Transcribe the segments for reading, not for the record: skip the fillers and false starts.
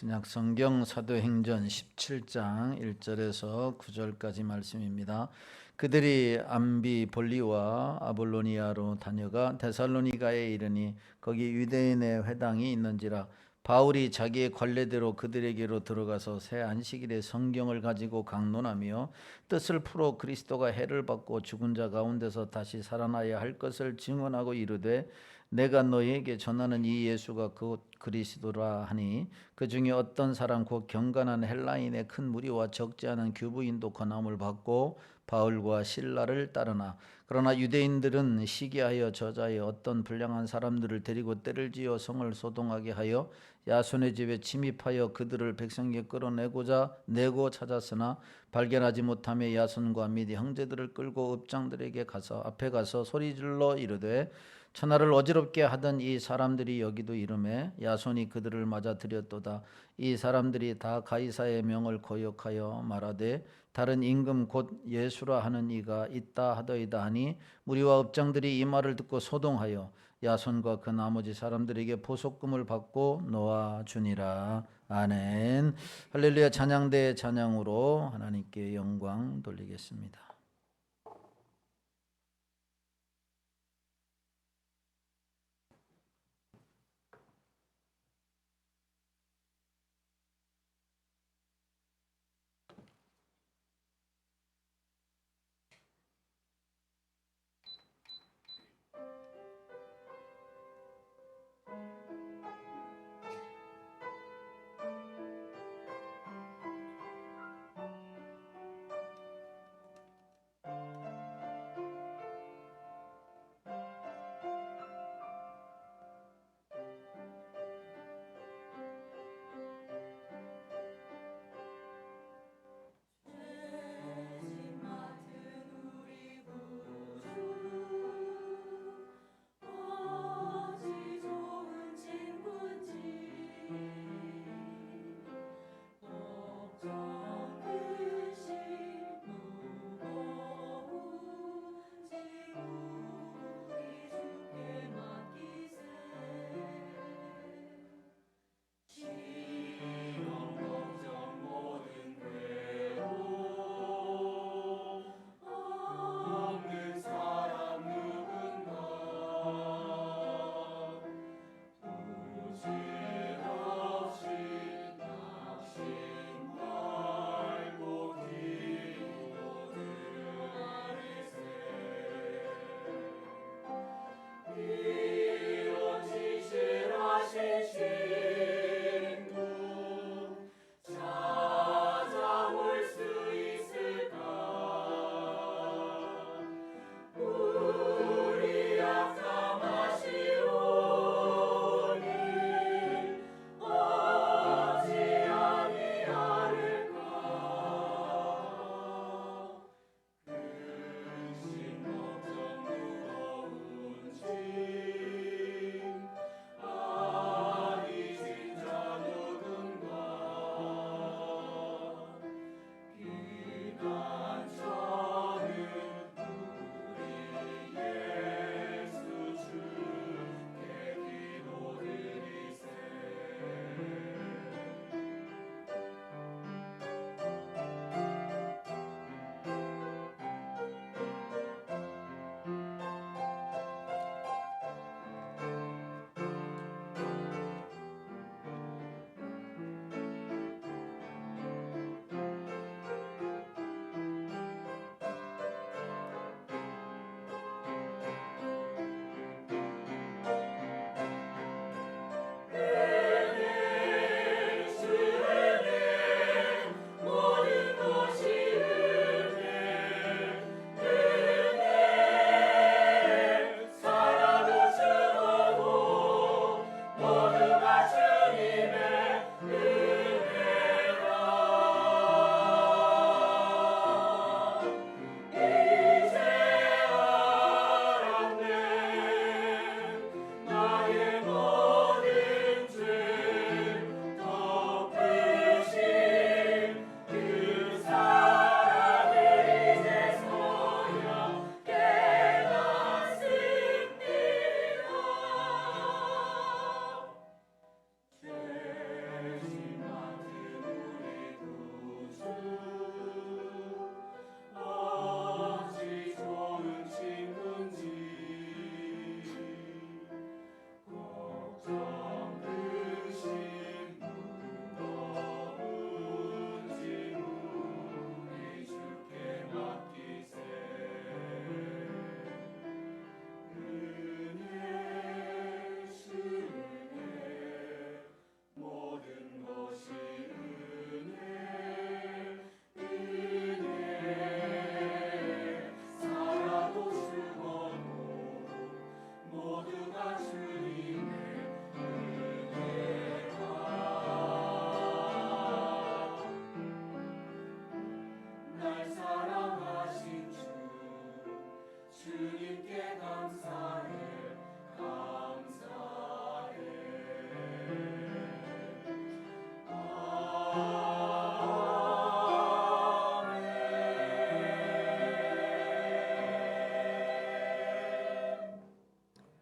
신약 성경 사도행전 17장 1절에서 9절까지 말씀입니다. 그들이 암비볼리와 아볼로니아로 다녀가 데살로니가에 이르니 거기 유대인의 회당이 있는지라 바울이 자기의 관례대로 그들에게로 들어가서 새 안식일에 성경을 가지고 강론하며 뜻을 풀어 그리스도가 해를 받고 죽은 자 가운데서 다시 살아나야 할 것을 증언하고 이르되 내가 너희에게 전하는 이 예수가 곧 그리스도라 하니 그 중에 어떤 사람 곧 경건한 헬라인의 큰 무리와 적지 않은 교부인도 권함을 받고 바울과 실라를 따르나 그러나 유대인들은 시기하여 저자에 어떤 불량한 사람들을 데리고 때를 지어 성을 소동하게 하여 야손의 집에 침입하여 그들을 백성에게 끌어내고자 내고 찾았으나 발견하지 못하며 야손과 및 형제들을 끌고 읍장들에게 가서 앞에 가서 소리질러 이르되 천하를 어지럽게 하던 이 사람들이 여기도 이르매 야손이 그들을 맞아 들였도다. 이 사람들이 다 가이사의 명을 거역하여 말하되 다른 임금 곧 예수라 하는 이가 있다 하더이다 하니 무리와 읍장들이 이 말을 듣고 소동하여 야손과 그 나머지 사람들에게 보석금을 받고 놓아주니라. 아멘. 할렐루야. 찬양대 찬양으로 하나님께 영광 돌리겠습니다.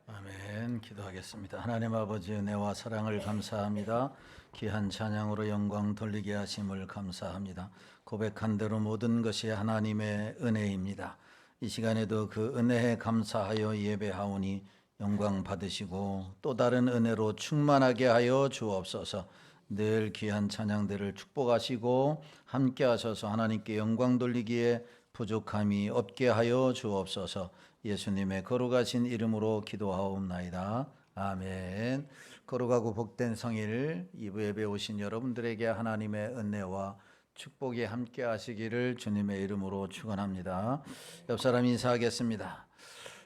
아멘. 기도하겠습니다. 하나님 아버지 은혜와 사랑을 감사합니다. 귀한 찬양으로 영광 돌리게 하심을 감사합니다. 고백한 대로 모든 것이 하나님의 은혜입니다. 이 시간에도 그 은혜에 감사하여 예배하오니 영광 받으시고 또 다른 은혜로 충만하게 하여 주옵소서. 늘 귀한 찬양들을 축복하시고 함께 하셔서 하나님께 영광 돌리기에 부족함이 없게 하여 주옵소서. 예수님의 거룩하신 이름으로 기도하옵나이다. 아멘. 거룩하고 복된 성일 2부 예배 오신 여러분들에게 하나님의 은혜와 축복이 함께 하시기를 주님의 이름으로 축원합니다. 옆 사람 인사하겠습니다.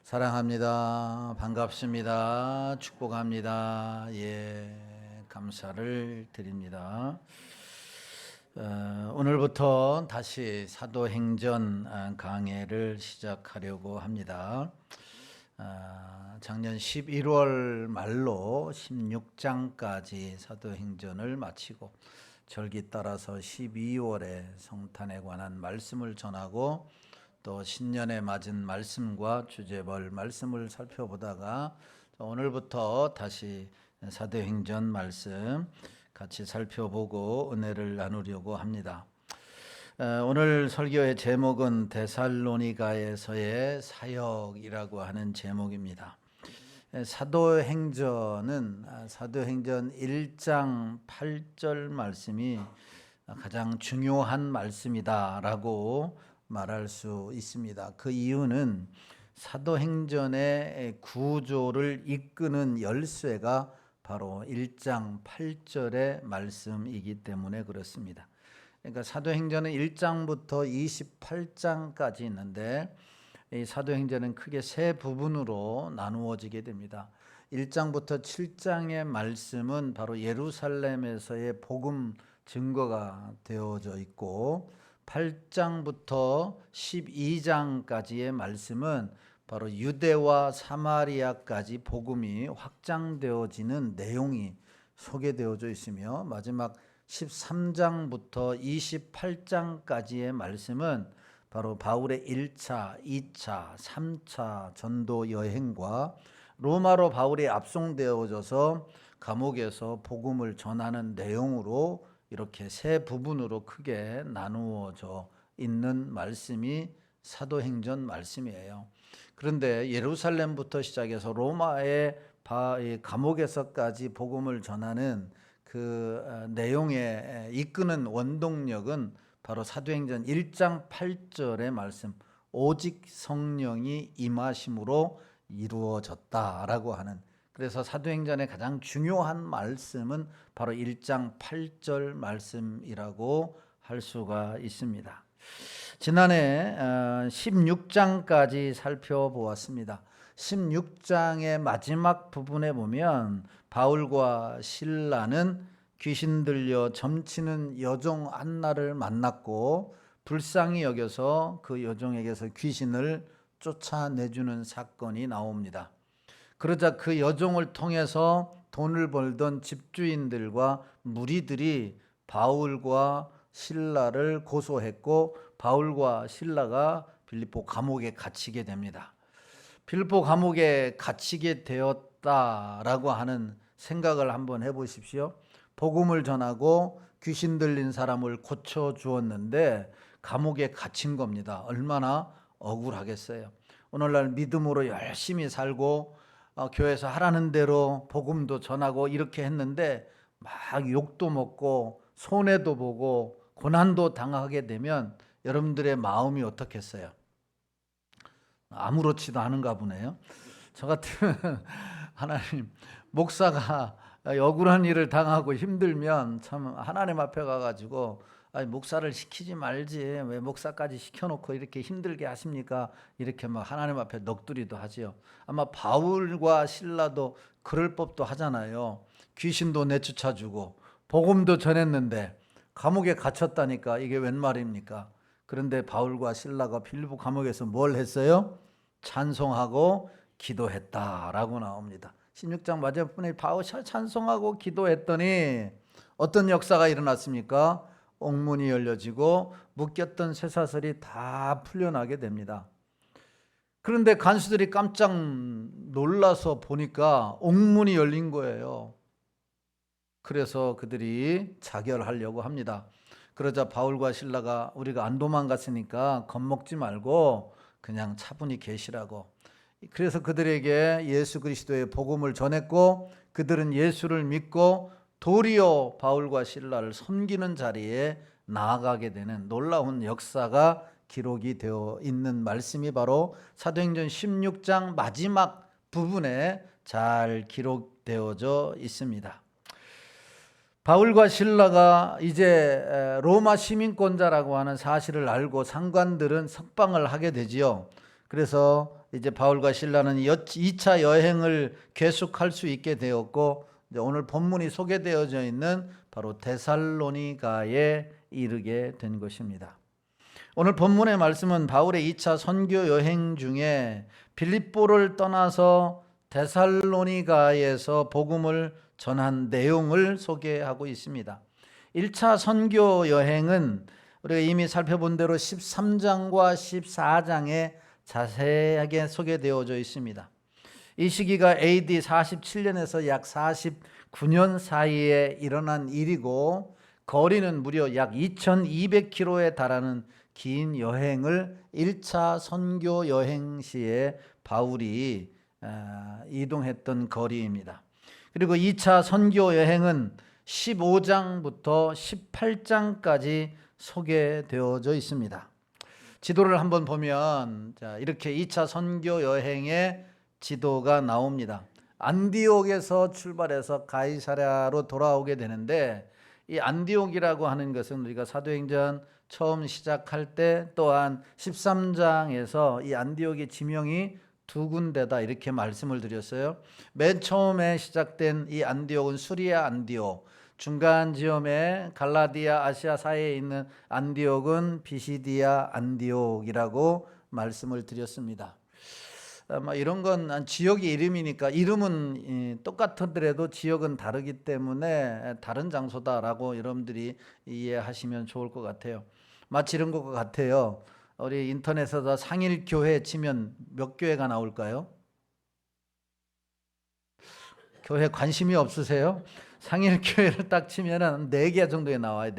사랑합니다. 반갑습니다. 축복합니다. 감사를 드립니다. 오늘부터 다시 사도행전 강해를 시작하려고 합니다. 작년 11월 말로 16장까지 사도행전을 마치고 절기 따라서 12월에 성탄에 관한 말씀을 전하고 또 신년에 맞은 말씀과 주제별 말씀을 살펴보다가 오늘부터 다시 사도행전 말씀 같이 살펴보고 은혜를 나누려고 합니다. 오늘 설교의 제목은 데살로니가에서의 사역이라고 하는 제목입니다. 사도행전 1장 8절 말씀이 가장 중요한 말씀이다라고 말할 수 있습니다. 그 이유는 사도행전의 구조를 이끄는 열쇠가 바로 1장 8절의 말씀이기 때문에 그렇습니다. 그러니까 사도행전은 1장부터 28장까지 있는데 이 사도행전은 크게 세 부분으로 나누어지게 됩니다. 1장부터 7장의 말씀은 바로 예루살렘에서의 복음 증거가 되어져 있고 8장부터 12장까지의 말씀은 바로 유대와 사마리아까지 복음이 확장되어지는 내용이 소개되어져 있으며 마지막 13장부터 28장까지의 말씀은 바로 바울의 1차, 2차, 3차 전도 여행과 로마로 바울이 압송되어져서 감옥에서 복음을 전하는 내용으로 이렇게 세 부분으로 크게 나누어져 있는 말씀이 사도행전 말씀이에요. 그런데 예루살렘부터 시작해서 로마의 감옥에서까지 복음을 전하는 그 내용에 이끄는 원동력은 바로 사도행전 1장 8절의 말씀 오직 성령이 임하심으로 이루어졌다라고 하는, 그래서 사도행전의 가장 중요한 말씀은 바로 1장 8절 말씀이라고 할 수가 있습니다. 지난해 16장까지 살펴보았습니다. 16장의 마지막 부분에 보면 바울과 실라는 귀신 들려 점치는 여종 안나를 만났고 불쌍히 여겨서 그 여종에게서 귀신을 쫓아내주는 사건이 나옵니다. 그러자 그 여종을 통해서 돈을 벌던 집주인들과 무리들이 바울과 실라를 고소했고 바울과 실라가 빌립보 감옥에 갇히게 됩니다. 빌립보 감옥에 갇히게 되었다라고 하는 생각을 한번 해보십시오. 복음을 전하고 귀신 들린 사람을 고쳐주었는데 감옥에 갇힌 겁니다. 얼마나 억울하겠어요. 오늘날 믿음으로 열심히 살고 교회에서 하라는 대로 복음도 전하고 이렇게 했는데 막 욕도 먹고 손해도 보고 고난도 당하게 되면 여러분들의 마음이 어떻겠어요? 아무렇지도 않은가 보네요. 저 같으면 하나님, 목사가 억울한 일을 당하고 힘들면 참 하나님 앞에 가가지고 목사를 시키지 말지 왜 목사까지 시켜놓고 이렇게 힘들게 하십니까? 이렇게 막 하나님 앞에 넋두리도 하지요. 아마 바울과 실라도 그럴 법도 하잖아요. 귀신도 내쫓아주고 복음도 전했는데 감옥에 갇혔다니까 이게 웬 말입니까? 그런데 바울과 실라가 빌립보 감옥에서 뭘 했어요? 찬송하고 기도했다라고 나옵니다. 16장 마지막에 바울 찬송하고 기도했더니 어떤 역사가 일어났습니까? 옥문이 열려지고 묶였던 쇠사슬이 다 풀려나게 됩니다. 그런데 간수들이 깜짝 놀라서 보니까 옥문이 열린 거예요. 그래서 그들이 자결하려고 합니다. 그러자 바울과 실라가 우리가 안 도망갔으니까 겁먹지 말고 그냥 차분히 계시라고. 그래서 그들에게 예수 그리스도의 복음을 전했고 그들은 예수를 믿고 도리어 바울과 실라를 섬기는 자리에 나아가게 되는 놀라운 역사가 기록이 되어 있는 말씀이 바로 사도행전 16장 마지막 부분에 잘 기록되어져 있습니다. 바울과 실라가 이제 로마 시민권자라고 하는 사실을 알고 상관들은 석방을 하게 되지요. 그래서 이제 바울과 실라는 2차 여행을 계속할 수 있게 되었고 오늘 본문이 소개되어져 있는 바로 데살로니가에 이르게 된 것입니다. 오늘 본문의 말씀은 바울의 2차 선교 여행 중에 빌립보를 떠나서 데살로니가에서 복음을 전한 내용을 소개하고 있습니다. 1차 선교 여행은 우리가 이미 살펴본 대로 13장과 14장에 자세하게 소개되어져 있습니다. 이 시기가 AD 47년에서 약 49년 사이에 일어난 일이고 거리는 무려 약 2200km에 달하는 긴 여행을 1차 선교 여행 시에 바울이 이동했던 거리입니다. 그리고 2차 선교 여행은 15장부터 18장까지 소개되어져 있습니다. 지도를 한번 보면 이렇게 2차 선교 여행의 지도가 나옵니다. 안디옥에서 출발해서 가이사랴로 돌아오게 되는데 이 안디옥이라고 하는 것은 우리가 사도행전 처음 시작할 때 또한 13장에서 이 안디옥의 지명이 두 군데다 이렇게 말씀을 드렸어요. 맨 처음에 시작된 이 안디옥은 수리아 안디옥, 중간 지점에 갈라디아 아시아 사이에 있는 안디옥은 비시디아 안디옥이라고 말씀을 드렸습니다. 이런 건 지역의 이름이니까 이름은 똑같더라도 지역은 다르기 때문에 다른 장소다라고 여러분들이 이해하시면 좋을 것 같아요. 마치 이런 것 같아요. 우리 인터넷에서 상일교회 치면 몇 교회가 나올까요? 교회 관심이 없으세요? 상일교회를 딱 치면은 4개 정도에 나와요.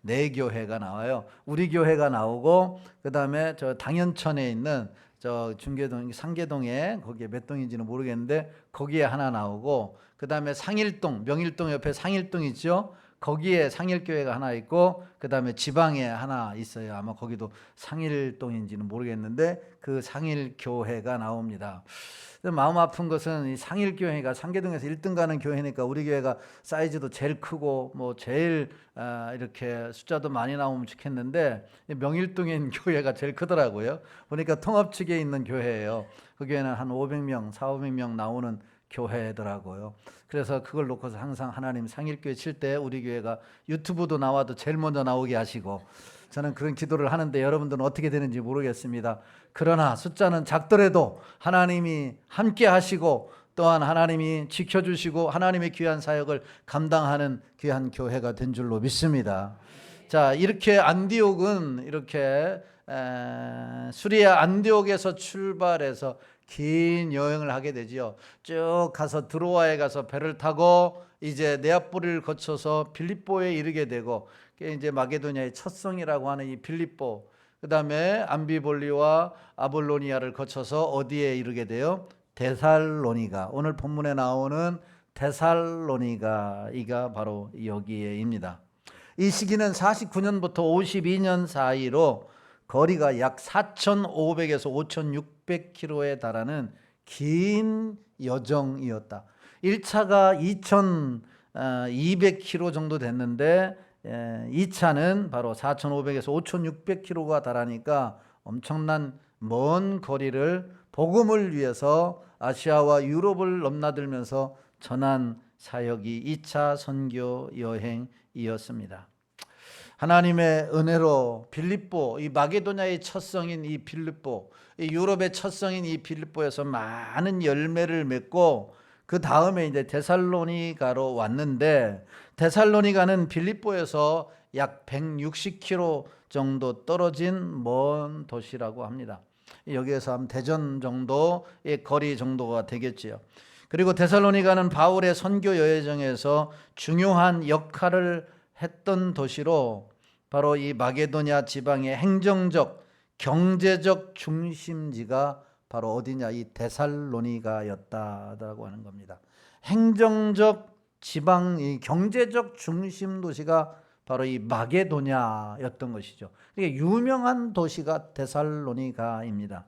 네 교회가 나와요. 우리 교회가 나오고 그다음에 저 당연천에 있는 저 중계동 상계동에 거기에 몇 동인지는 모르겠는데 거기에 하나 나오고 그다음에 상일동 명일동 옆에 상일동 있죠? 거기에 상일교회가 하나 있고 그다음에 지방에 하나 있어요. 아마 거기도 상일동인지는 모르겠는데 그 상일교회가 나옵니다. 마음 아픈 것은 이 상일교회가 상계동에서 1등 가는 교회니까 우리 교회가 사이즈도 제일 크고 뭐 제일 이렇게 숫자도 많이 나오면 좋겠는데 명일동에 있는 교회가 제일 크더라고요. 보니까 통합 측에 있는 교회예요. 그 교회는 한 500명, 400명 나오는 교회더라고요. 그래서 그걸 놓고서 항상 하나님 상일교회 칠 때 우리 교회가 유튜브도 나와도 제일 먼저 나오게 하시고 저는 그런 기도를 하는데 여러분들은 어떻게 되는지 모르겠습니다. 그러나 숫자는 작더라도 하나님이 함께 하시고 또한 하나님이 지켜주시고 하나님의 귀한 사역을 감당하는 귀한 교회가 된 줄로 믿습니다. 자, 이렇게 안디옥은 이렇게 수리아 안디옥에서 출발해서 긴 여행을 하게 되지요. 쭉 가서 드로아에 가서 배를 타고 이제 네아폴을 거쳐서 빌립보에 이르게 되고 이제 마게도냐의 첫 성이라고 하는 이 빌립보, 그다음에 암비볼리와 아볼로니아를 거쳐서 어디에 이르게 돼요? 데살로니가. 오늘 본문에 나오는 데살로니가가 바로 여기에입니다. 이 시기는 49년부터 52년 사이로 거리가 약 4,500에서 5,600km에 달하는 긴 여정이었다. 1차가 2,200km 정도 됐는데 2차는 바로 4,500에서 5,600km가 달하니까 엄청난 먼 거리를 복음을 위해서 아시아와 유럽을 넘나들면서 전한 사역이 2차 선교 여행이었습니다. 하나님의 은혜로 빌립보, 이 마게도냐의 첫 성인 이 빌립보, 이 유럽의 첫 성인 이 빌립보에서 많은 열매를 맺고 그 다음에 이제 데살로니가로 왔는데, 데살로니가는 빌립보에서 약 160km 정도 떨어진 먼 도시라고 합니다. 여기에서 한 대전 정도의 거리 정도가 되겠지요. 그리고 데살로니가는 바울의 선교 여정에서 중요한 역할을 했던 도시로 바로 이 마게도냐 지방의 행정적, 경제적 중심지가 바로 어디냐, 이 데살로니가였다라고 하는 겁니다. 행정적 지방, 이 경제적 중심 도시가 바로 이 마게도냐였던 것이죠. 이게 유명한 도시가 데살로니가입니다.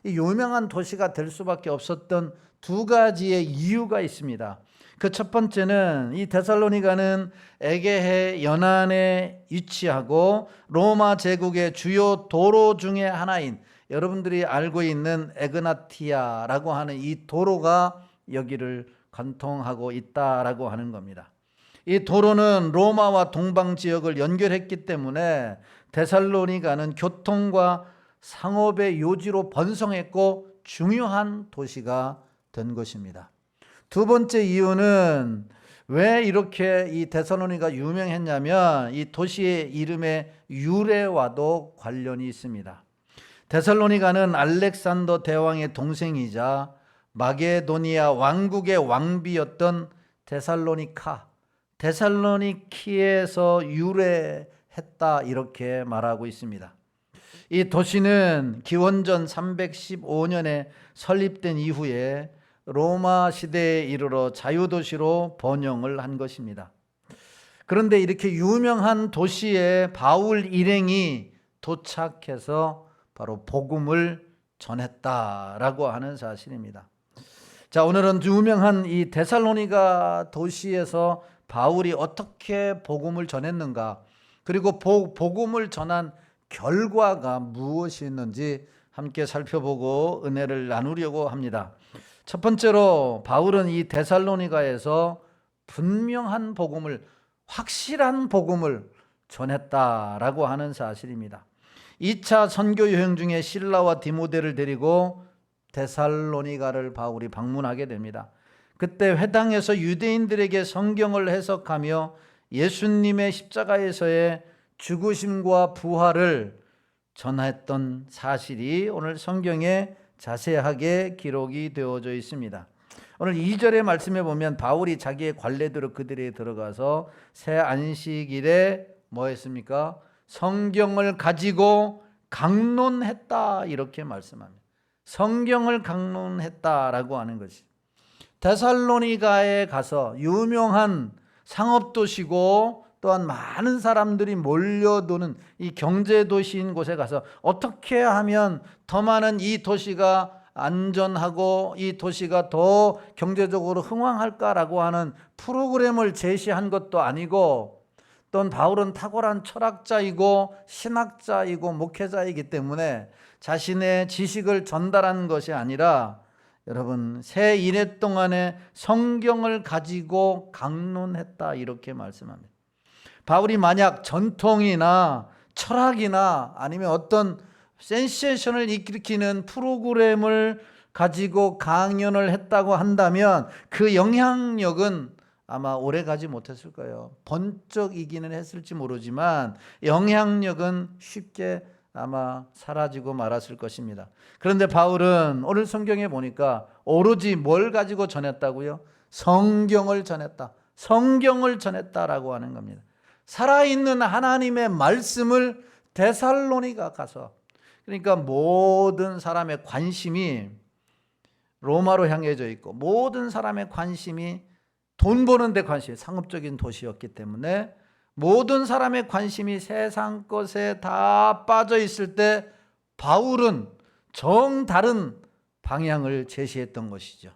이 유명한 도시가 될 수밖에 없었던 두 가지의 이유가 있습니다. 그 첫 번째는 이 데살로니가는 에게해 연안에 위치하고 로마 제국의 주요 도로 중에 하나인, 여러분들이 알고 있는 에그나티아라고 하는 이 도로가 여기를 관통하고 있다라고 하는 겁니다. 이 도로는 로마와 동방 지역을 연결했기 때문에 데살로니가는 교통과 상업의 요지로 번성했고 중요한 도시가 된 것입니다. 두 번째 이유는 왜 이렇게 이 데살로니가 유명했냐면 이 도시의 이름의 유래와도 관련이 있습니다. 데살로니가는 알렉산더 대왕의 동생이자 마게도니아 왕국의 왕비였던 데살로니키에서 유래했다, 이렇게 말하고 있습니다. 이 도시는 기원전 315년에 설립된 이후에 로마 시대에 이르러 자유도시로 번영을 한 것입니다. 그런데 이렇게 유명한 도시에 바울 일행이 도착해서 바로 복음을 전했다라고 하는 사실입니다. 자, 오늘은 유명한 이 데살로니가 도시에서 바울이 어떻게 복음을 전했는가, 그리고 복음을 전한 결과가 무엇이었는지 함께 살펴보고 은혜를 나누려고 합니다. 첫 번째로 바울은 이 데살로니가에서 분명한 복음을, 확실한 복음을 전했다라고 하는 사실입니다. 2차 선교 여행 중에 실라와 디모데를 데리고 데살로니가를 바울이 방문하게 됩니다. 그때 회당에서 유대인들에게 성경을 해석하며 예수님의 십자가에서의 죽으심과 부활을 전했던 사실이 오늘 성경에 자세하게 기록이 되어져 있습니다. 오늘 2절의 말씀에 보면 바울이 자기의 관례대로 그들에게 들어가서 새 안식일에 뭐 했습니까? 성경을 가지고 강론했다, 이렇게 말씀합니다. 성경을 강론했다라고 하는 것이, 데살로니가에 가서 유명한 상업도시고 또한 많은 사람들이 몰려드는 이 경제도시인 곳에 가서 어떻게 하면 더 많은 이 도시가 안전하고 이 도시가 더 경제적으로 흥왕할까라고 하는 프로그램을 제시한 것도 아니고, 또한 바울은 탁월한 철학자이고 신학자이고 목회자이기 때문에 자신의 지식을 전달한 것이 아니라, 여러분, 새 이래 동안에 성경을 가지고 강론했다, 이렇게 말씀합니다. 바울이 만약 전통이나 철학이나 아니면 어떤 센세이션을 일으키는 프로그램을 가지고 강연을 했다고 한다면 그 영향력은 아마 오래 가지 못했을 거예요. 번쩍이기는 했을지 모르지만 영향력은 쉽게 아마 사라지고 말았을 것입니다. 그런데 바울은 오늘 성경에 보니까 오로지 뭘 가지고 전했다고요? 성경을 전했다. 성경을 전했다라고 하는 겁니다. 살아있는 하나님의 말씀을 데살로니가 가서, 그러니까 모든 사람의 관심이 로마로 향해져 있고 모든 사람의 관심이 돈 버는 데 관심이, 상업적인 도시였기 때문에 모든 사람의 관심이 세상 것에 다 빠져 있을 때 바울은 정다른 방향을 제시했던 것이죠.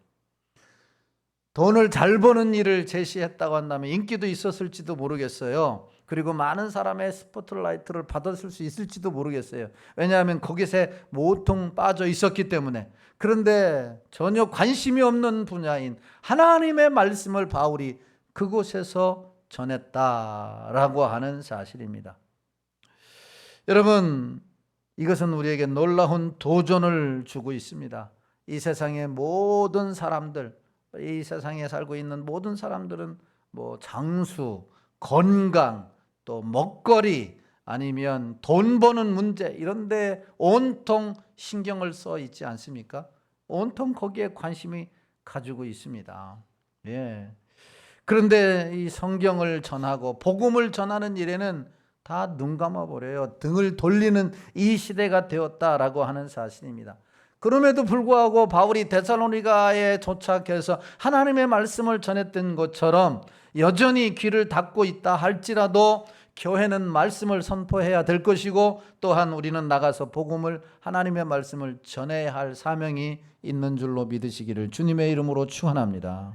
돈을 잘 버는 일을 제시했다고 한다면 인기도 있었을지도 모르겠어요. 그리고 많은 사람의 스포트라이트를 받았을 수 있을지도 모르겠어요. 왜냐하면 거기에 모통 빠져 있었기 때문에. 그런데 전혀 관심이 없는 분야인 하나님의 말씀을 바울이 그곳에서 전했다라고 하는 사실입니다. 여러분, 이것은 우리에게 놀라운 도전을 주고 있습니다. 이 세상의 모든 사람들, 이 세상에 살고 있는 모든 사람들은 뭐 장수, 건강, 또 먹거리, 아니면 돈 버는 문제, 이런데 온통 신경을 써 있지 않습니까? 온통 거기에 관심이 가지고 있습니다. 예. 그런데 이 성경을 전하고 복음을 전하는 일에는 다 눈 감아 버려요. 등을 돌리는 이 시대가 되었다라고 하는 사실입니다. 그럼에도 불구하고 바울이 데살로니가에 도착해서 하나님의 말씀을 전했던 것처럼 여전히 귀를 닫고 있다 할지라도 교회는 말씀을 선포해야 될 것이고, 또한 우리는 나가서 복음을, 하나님의 말씀을 전해야 할 사명이 있는 줄로 믿으시기를 주님의 이름으로 축원합니다.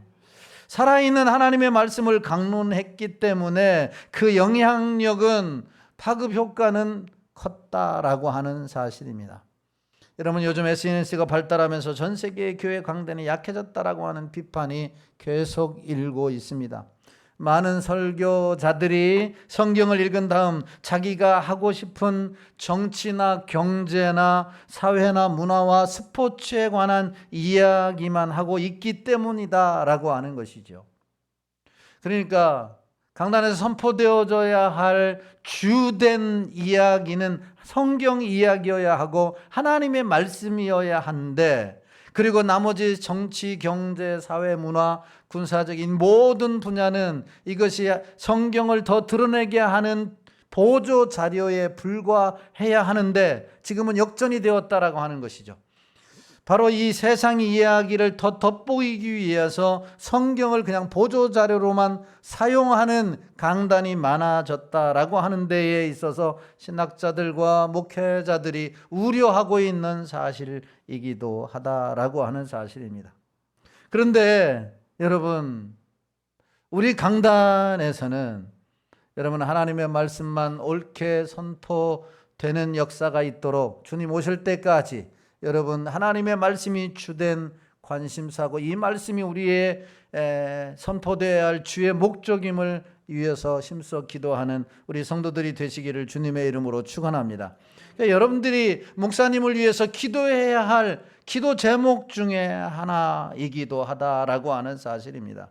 살아있는 하나님의 말씀을 강론했기 때문에 그 영향력은, 파급 효과는 컸다라고 하는 사실입니다. 여러분, 요즘 SNS가 발달하면서 전 세계의 교회 강단이 약해졌다라고 하는 비판이 계속 일고 있습니다. 많은 설교자들이 성경을 읽은 다음 자기가 하고 싶은 정치나 경제나 사회나 문화와 스포츠에 관한 이야기만 하고 있기 때문이다라고 하는 것이죠. 그러니까 강단에서 선포되어져야 할 주된 이야기는 성경 이야기여야 하고 하나님의 말씀이어야 한데, 그리고 나머지 정치, 경제, 사회, 문화, 군사적인 모든 분야는 이것이 성경을 더 드러내게 하는 보조 자료에 불과해야 하는데, 지금은 역전이 되었다라고 하는 것이죠. 바로 이 세상 이야기를 더 돋보이기 위해서 성경을 그냥 보조 자료로만 사용하는 강단이 많아졌다라고 하는 데에 있어서 신학자들과 목회자들이 우려하고 있는 사실이기도 하다라고 하는 사실입니다. 그런데 여러분, 우리 강단에서는 여러분 하나님의 말씀만 옳게 선포되는 역사가 있도록 주님 오실 때까지 여러분 하나님의 말씀이 주된 관심사고, 이 말씀이 우리의 선포되어야 할 주의 목적임을 위해서 힘써 기도하는 우리 성도들이 되시기를 주님의 이름으로 축원합니다. 그러니까 여러분들이 목사님을 위해서 기도해야 할 기도 제목 중에 하나이기도 하다라고 하는 사실입니다.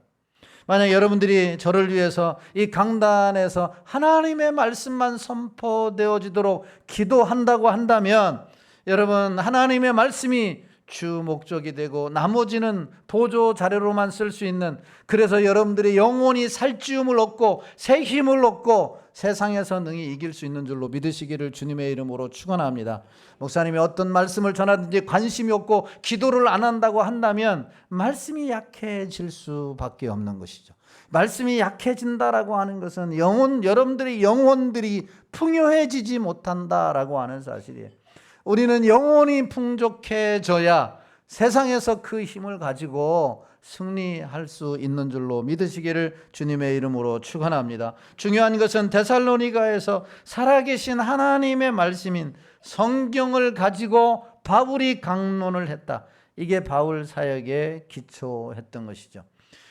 만약 여러분들이 저를 위해서 이 강단에서 하나님의 말씀만 선포되어지도록 기도한다고 한다면, 여러분 하나님의 말씀이 주 목적이 되고 나머지는 보조 자료로만 쓸 수 있는, 그래서 여러분들의 영혼이 살찌움을 얻고 새 힘을 얻고 세상에서 능히 이길 수 있는 줄로 믿으시기를 주님의 이름으로 축원합니다. 목사님이 어떤 말씀을 전하든지 관심이 없고 기도를 안 한다고 한다면 말씀이 약해질 수밖에 없는 것이죠. 말씀이 약해진다라고 하는 것은 여러분들의 영혼들이 풍요해지지 못한다라고 하는 사실이에요. 우리는 영혼이 풍족해져야 세상에서 그 힘을 가지고 승리할 수 있는 줄로 믿으시기를 주님의 이름으로 축원합니다. 중요한 것은 데살로니가에서 살아계신 하나님의 말씀인 성경을 가지고 바울이 강론을 했다. 이게 바울 사역에 기초했던 것이죠.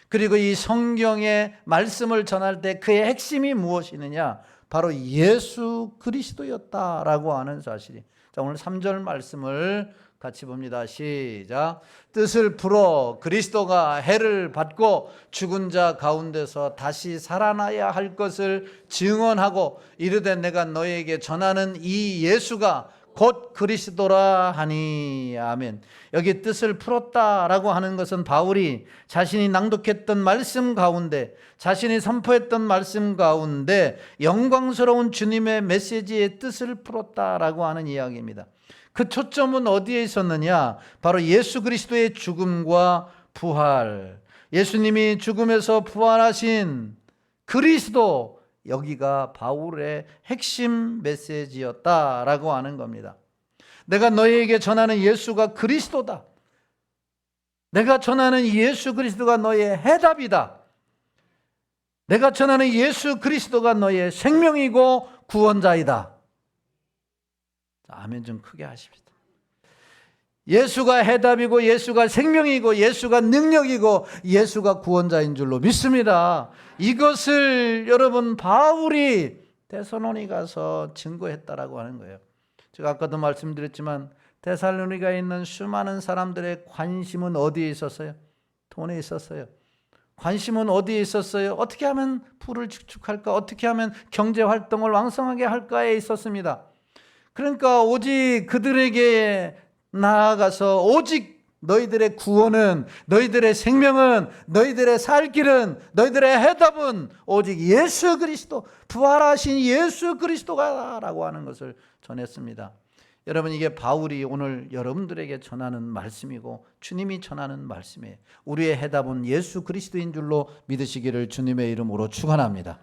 그리고 이 성경의 말씀을 전할 때 그의 핵심이 무엇이느냐? 바로 예수 그리스도였다라고 하는 사실이. 자, 오늘 3절 말씀을 같이 봅니다. 시작. 뜻을 풀어 그리스도가 해를 받고 죽은 자 가운데서 다시 살아나야 할 것을 증언하고 이르되 내가 너에게 전하는 이 예수가 곧 그리스도라 하니. 아멘. 여기 뜻을 풀었다라고 하는 것은 바울이 자신이 낭독했던 말씀 가운데, 자신이 선포했던 말씀 가운데 영광스러운 주님의 메시지의 뜻을 풀었다라고 하는 이야기입니다. 그 초점은 어디에 있었느냐? 바로 예수 그리스도의 죽음과 부활, 예수님이 죽음에서 부활하신 그리스도, 여기가 바울의 핵심 메시지였다라고 하는 겁니다. 내가 너희에게 전하는 예수가 그리스도다. 내가 전하는 예수 그리스도가 너의 해답이다. 내가 전하는 예수 그리스도가 너의 생명이고 구원자이다. 아멘 좀 크게 하십시다. 예수가 해답이고 예수가 생명이고 예수가 능력이고 예수가 구원자인 줄로 믿습니다. 이것을 여러분 바울이 데살로니가서 증거했다라고 하는 거예요. 제가 아까도 말씀드렸지만 데살로니가에 있는 수많은 사람들의 관심은 어디에 있었어요? 돈에 있었어요. 관심은 어디에 있었어요? 어떻게 하면 부를 축적할까? 어떻게 하면 경제활동을 왕성하게 할까에 있었습니다. 그러니까 오직 그들에게 나아가서 오직 너희들의 구원은, 너희들의 생명은, 너희들의 살 길은, 너희들의 해답은 오직 예수 그리스도, 부활하신 예수 그리스도가라고 하는 것을 전했습니다. 여러분, 이게 바울이 오늘 여러분들에게 전하는 말씀이고 주님이 전하는 말씀이에요. 우리의 해답은 예수 그리스도인 줄로 믿으시기를 주님의 이름으로 축원합니다.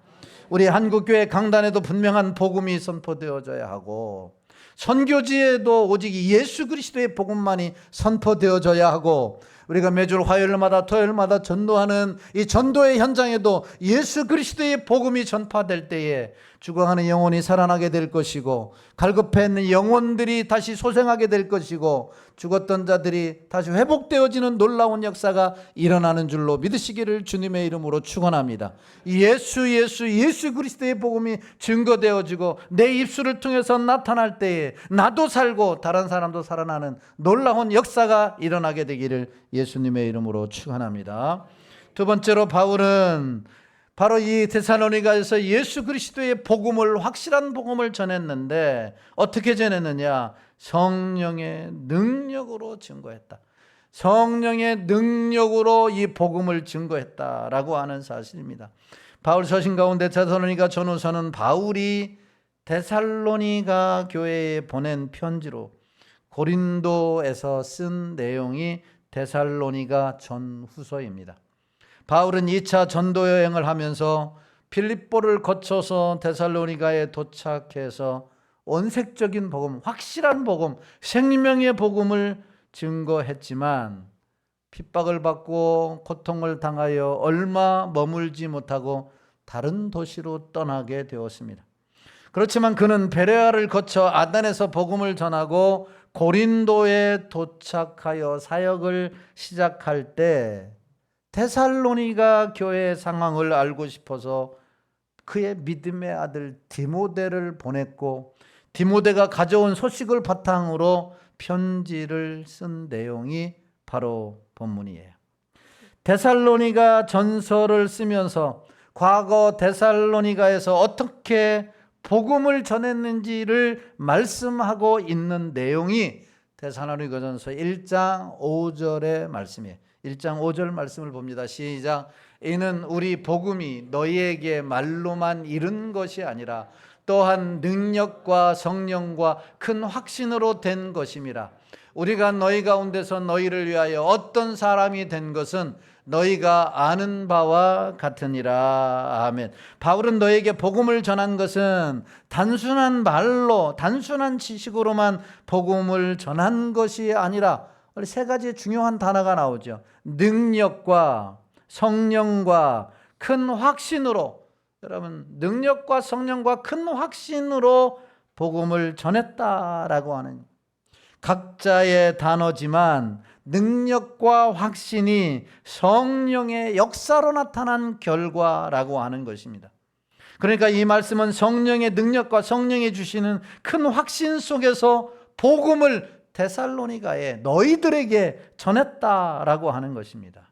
우리 한국교회 강단에도 분명한 복음이 선포되어져야 하고, 선교지에도 오직 예수 그리스도의 복음만이 선포되어져야 하고, 우리가 매주 화요일마다 토요일마다 전도하는 이 전도의 현장에도 예수 그리스도의 복음이 전파될 때에 죽어가는 영혼이 살아나게 될 것이고, 갈급해 있는 영혼들이 다시 소생하게 될 것이고, 죽었던 자들이 다시 회복되어지는 놀라운 역사가 일어나는 줄로 믿으시기를 주님의 이름으로 축원합니다. 예수 그리스도의 복음이 증거되어지고 내 입술을 통해서 나타날 때에 나도 살고 다른 사람도 살아나는 놀라운 역사가 일어나게 되기를 예수님의 이름으로 축원합니다. 두 번째로 바울은 바로 이 데살로니가에서 예수 그리스도의 복음을, 확실한 복음을 전했는데 어떻게 전했느냐? 성령의 능력으로 증거했다. 성령의 능력으로 이 복음을 증거했다라고 하는 사실입니다. 바울 서신 가운데 데살로니가 전후서는 바울이 데살로니가 교회에 보낸 편지로 고린도에서 쓴 내용이 데살로니가 전후서입니다. 바울은 2차 전도 여행을 하면서 빌립보를 거쳐서 데살로니가에 도착해서 원색적인 복음, 확실한 복음, 생명의 복음을 증거했지만 핍박을 받고 고통을 당하여 얼마 머물지 못하고 다른 도시로 떠나게 되었습니다. 그렇지만 그는 베레아를 거쳐 아단에서 복음을 전하고 고린도에 도착하여 사역을 시작할 때 데살로니가 교회의 상황을 알고 싶어서 그의 믿음의 아들 디모데를 보냈고, 디모데가 가져온 소식을 바탕으로 편지를 쓴 내용이 바로 본문이에요. 데살로니가 전서를 쓰면서 과거 데살로니가에서 어떻게 복음을 전했는지를 말씀하고 있는 내용이 데살로니가전서 1장 5절의 말씀이에요. 1장 5절 말씀을 봅니다. 시작. 이는 우리 복음이 너희에게 말로만 이른 것이 아니라 또한 능력과 성령과 큰 확신으로 된 것임이라. 우리가 너희 가운데서 너희를 위하여 어떤 사람이 된 것은 너희가 아는 바와 같으니라. 아멘. 바울은 너에게 복음을 전한 것은 단순한 말로, 단순한 지식으로만 복음을 전한 것이 아니라 세 가지 중요한 단어가 나오죠. 능력과 성령과 큰 확신으로, 여러분, 능력과 성령과 큰 확신으로 복음을 전했다라고 하는, 각자의 단어지만 능력과 확신이 성령의 역사로 나타난 결과라고 하는 것입니다. 그러니까 이 말씀은 성령의 능력과 성령이 주시는 큰 확신 속에서 복음을 데살로니가에 너희들에게 전했다라고 하는 것입니다.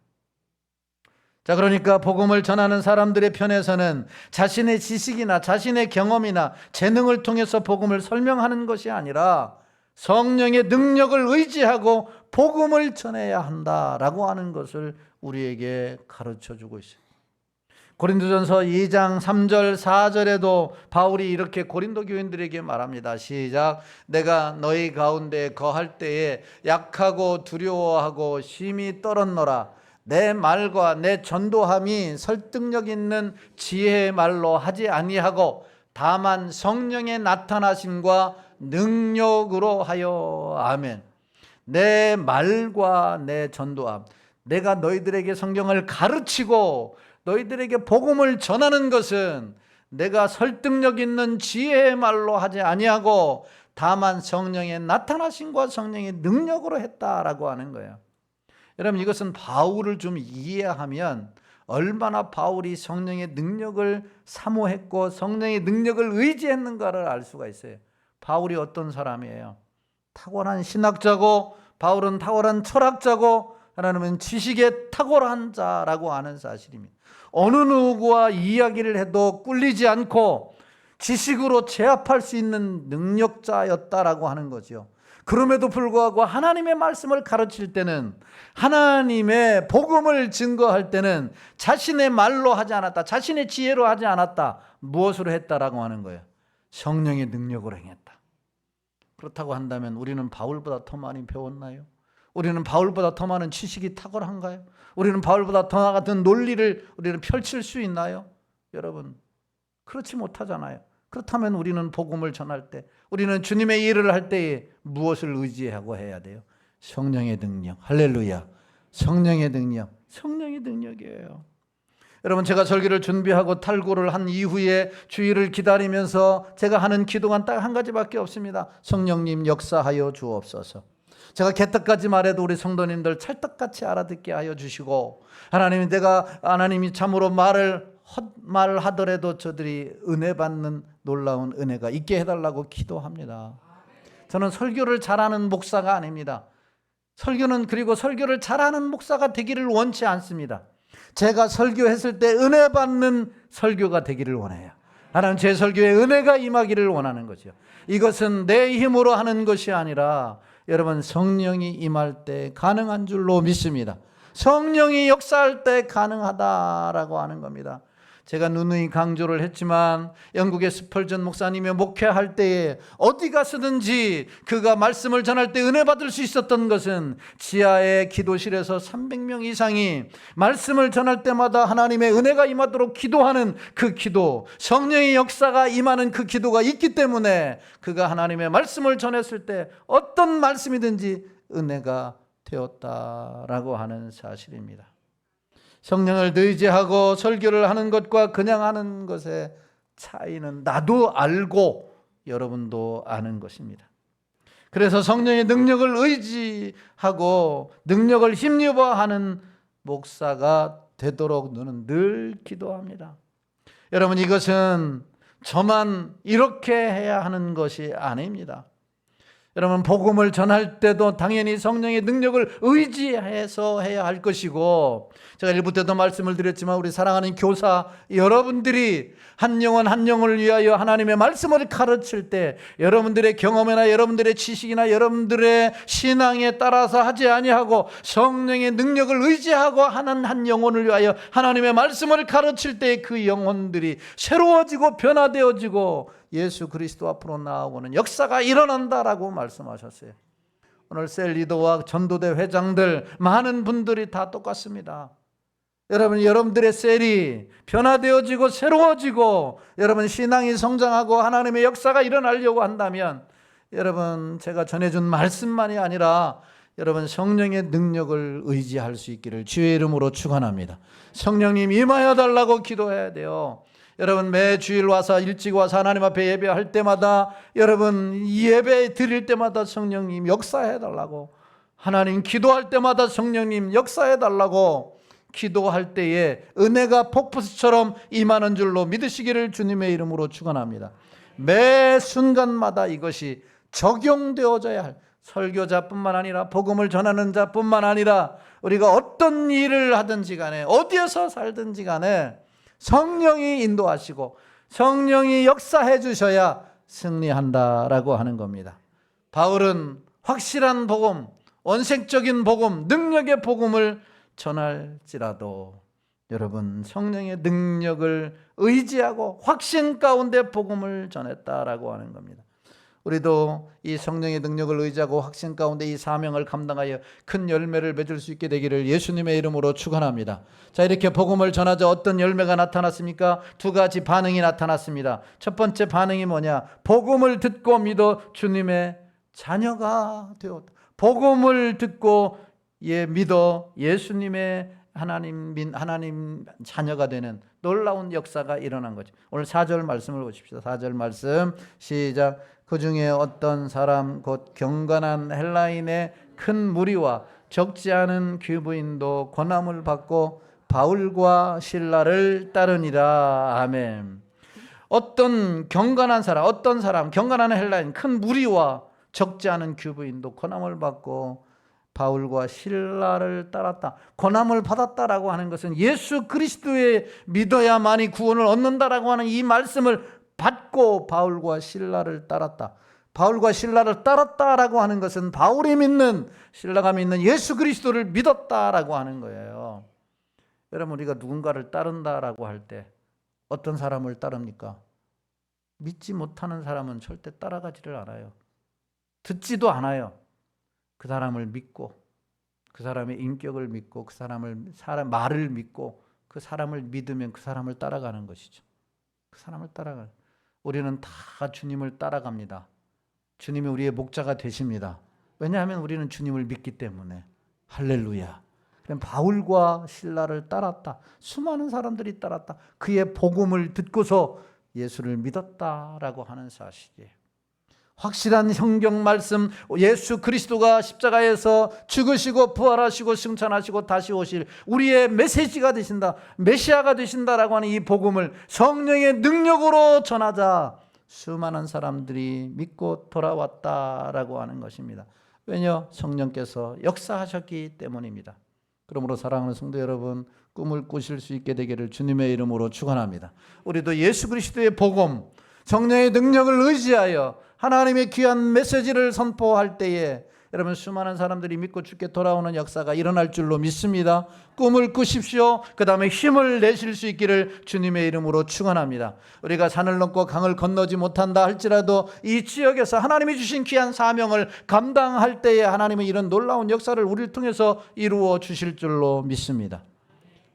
자, 그러니까 복음을 전하는 사람들의 편에서는 자신의 지식이나 자신의 경험이나 재능을 통해서 복음을 설명하는 것이 아니라 성령의 능력을 의지하고 복음을 전해야 한다라고 하는 것을 우리에게 가르쳐주고 있어요. 고린도전서 2장 3절 4절에도 바울이 이렇게 고린도 교인들에게 말합니다. 시작. 내가 너희 가운데 거할 때에 약하고 두려워하고 심히 떨었노라. 내 말과 내 전도함이 설득력 있는 지혜의 말로 하지 아니하고 다만 성령의 나타나심과 능력으로 하여. 아멘. 내 말과 내 전도함, 내가 너희들에게 성경을 가르치고 너희들에게 복음을 전하는 것은 내가 설득력 있는 지혜의 말로 하지 아니하고 다만 성령의 나타나심과 성령의 능력으로 했다라고 하는 거예요. 여러분, 이것은 바울을 좀 이해하면 얼마나 바울이 성령의 능력을 사모했고 성령의 능력을 의지했는가를 알 수가 있어요. 바울이 어떤 사람이에요? 탁월한 신학자고, 바울은 탁월한 철학자고, 하나님은 지식에 탁월한 자라고 하는 사실입니다. 어느 누구와 이야기를 해도 꿀리지 않고 지식으로 제압할 수 있는 능력자였다라고 하는 거죠. 그럼에도 불구하고 하나님의 말씀을 가르칠 때는, 하나님의 복음을 증거할 때는 자신의 말로 하지 않았다, 자신의 지혜로 하지 않았다. 무엇으로 했다라고 하는 거예요? 성령의 능력으로 행했다. 그렇다고 한다면 우리는 바울보다 더 많이 배웠나요? 우리는 바울보다 더 많은 지식이 탁월한가요? 우리는 바울보다 더 같은 논리를 우리는 펼칠 수 있나요? 여러분, 그렇지 못하잖아요. 그렇다면 우리는 복음을 전할 때, 우리는 주님의 일을 할 때에 무엇을 의지하고 해야 돼요? 성령의 능력. 할렐루야. 성령의 능력. 성령의 능력이에요. 여러분, 제가 설교를 준비하고 탈구를 한 이후에 주일을 기다리면서 제가 하는 기도가 딱 한 가지밖에 없습니다. 성령님 역사하여 주옵소서. 제가 개떡까지 말해도 우리 성도님들 찰떡같이 알아듣게 하여 주시고, 하나님이 참으로 말을 하더라도 저들이 은혜 받는 놀라운 은혜가 있게 해달라고 기도합니다. 저는 설교를 잘하는 목사가 아닙니다. 그리고 설교를 잘하는 목사가 되기를 원치 않습니다. 제가 설교했을 때 은혜 받는 설교가 되기를 원해요. 하나님, 제 설교에 은혜가 임하기를 원하는 거죠. 이것은 내 힘으로 하는 것이 아니라 여러분, 성령이 임할 때 가능한 줄로 믿습니다. 성령이 역사할 때 가능하다라고 하는 겁니다. 제가 누누이 강조를 했지만 영국의 스펄전 목사님이 목회할 때에 어디 가서든지 그가 말씀을 전할 때 은혜 받을 수 있었던 것은 지하의 기도실에서 300명 이상이 말씀을 전할 때마다 하나님의 은혜가 임하도록 기도하는 그 기도, 성령의 역사가 임하는 그 기도가 있기 때문에 그가 하나님의 말씀을 전했을 때 어떤 말씀이든지 은혜가 되었다라고 하는 사실입니다. 성령을 의지하고 설교를 하는 것과 그냥 하는 것의 차이는 나도 알고 여러분도 아는 것입니다. 그래서 성령의 능력을 의지하고 능력을 힘입어하는 목사가 되도록 저는 늘 기도합니다. 여러분, 이것은 저만 이렇게 해야 하는 것이 아닙니다. 여러분, 복음을 전할 때도 당연히 성령의 능력을 의지해서 해야 할 것이고, 제가 일부 때도 말씀을 드렸지만 우리 사랑하는 교사 여러분들이 한 영혼 한 영혼을 위하여 하나님의 말씀을 가르칠 때 여러분들의 경험이나 여러분들의 지식이나 여러분들의 신앙에 따라서 하지 아니하고 성령의 능력을 의지하고 하는 한 영혼을 위하여 하나님의 말씀을 가르칠 때 그 영혼들이 새로워지고 변화되어지고 예수 그리스도 앞으로 나아오는 역사가 일어난다라고 말씀하셨어요. 오늘 셀 리더와 전도대 회장들 많은 분들이 다 똑같습니다. 여러분들의 셀이 변화되어지고 새로워지고 여러분 신앙이 성장하고 하나님의 역사가 일어나려고 한다면 여러분, 제가 전해준 말씀만이 아니라 여러분 성령의 능력을 의지할 수 있기를 주의 이름으로 축원합니다. 성령님 임하여 달라고 기도해야 돼요. 여러분, 매 주일 와서 일찍 와서 하나님 앞에 예배할 때마다 여러분 예배 드릴 때마다 성령님 역사해 달라고, 하나님 기도할 때마다 성령님 역사해 달라고 기도할 때에 은혜가 폭포수처럼 임하는 줄로 믿으시기를 주님의 이름으로 축원합니다. 매 순간마다 이것이 적용되어져야 할, 설교자뿐만 아니라 복음을 전하는 자뿐만 아니라 우리가 어떤 일을 하든지 간에 어디에서 살든지 간에 성령이 인도하시고 성령이 역사해 주셔야 승리한다라고 하는 겁니다. 바울은 확실한 복음, 원색적인 복음, 능력의 복음을 전할지라도 여러분 성령의 능력을 의지하고 확신 가운데 복음을 전했다라고 하는 겁니다. 우리도 이 성령의 능력을 의지하고 확신 가운데 이 사명을 감당하여 큰 열매를 맺을 수 있게 되기를 예수님의 이름으로 축원합니다. 자, 이렇게 복음을 전하자 어떤 열매가 나타났습니까? 두 가지 반응이 나타났습니다. 첫 번째 반응이 뭐냐? 복음을 듣고 믿어 주님의 자녀가 되었다. 복음을 듣고 믿어 예수님의 하나님 자녀가 되는 놀라운 역사가 일어난 거죠. 오늘 4절 말씀을 보십시오. 4절 말씀 시작. 그 중에 어떤 사람 곧 경건한 헬라인의 큰 무리와 적지 않은 귀부인도 권함을 받고 바울과 실라를 따르니라. 아멘. 어떤 경건한 사람, 경건한 헬라인 큰 무리와 적지 않은 귀부인도 권함을 받고 바울과 실라를 따랐다. 고난을 받았다라고 하는 것은 예수 그리스도에 믿어야만이 구원을 얻는다라고 하는 이 말씀을 받고 바울과 실라를 따랐다. 바울과 실라를 따랐다라고 하는 것은 바울이 믿는, 실라가 믿는 예수 그리스도를 믿었다라고 하는 거예요. 여러분, 우리가 누군가를 따른다라고 할 때 어떤 사람을 따릅니까? 믿지 못하는 사람은 절대 따라가지를 않아요. 듣지도 않아요. 그 사람을 믿고, 그 사람의 인격을 믿고, 그 사람 말을 믿고, 그 사람을 믿으면 그 사람을 따라가는 것이죠. 그 사람을 따라가는. 우리는 다 주님을 따라갑니다. 주님이 우리의 목자가 되십니다. 왜냐하면 우리는 주님을 믿기 때문에. 할렐루야. 그럼 바울과 실라를 따랐다. 수많은 사람들이 따랐다. 그의 복음을 듣고서 예수를 믿었다라고 하는 사실이에요. 확실한 성경 말씀, 예수 그리스도가 십자가에서 죽으시고 부활하시고 승천하시고 다시 오실 우리의 메시지가 되신다, 메시아가 되신다라고 하는 이 복음을 성령의 능력으로 전하자 수많은 사람들이 믿고 돌아왔다라고 하는 것입니다. 왜냐? 성령께서 역사하셨기 때문입니다. 그러므로 사랑하는 성도 여러분, 꿈을 꾸실 수 있게 되기를 주님의 이름으로 축원합니다. 우리도 예수 그리스도의 복음, 성령의 능력을 의지하여 하나님의 귀한 메시지를 선포할 때에 여러분, 수많은 사람들이 믿고 죽게 돌아오는 역사가 일어날 줄로 믿습니다. 꿈을 꾸십시오. 그 다음에 힘을 내실 수 있기를 주님의 이름으로 축원합니다. 우리가 산을 넘고 강을 건너지 못한다 할지라도 이 지역에서 하나님이 주신 귀한 사명을 감당할 때에 하나님은 이런 놀라운 역사를 우리를 통해서 이루어 주실 줄로 믿습니다.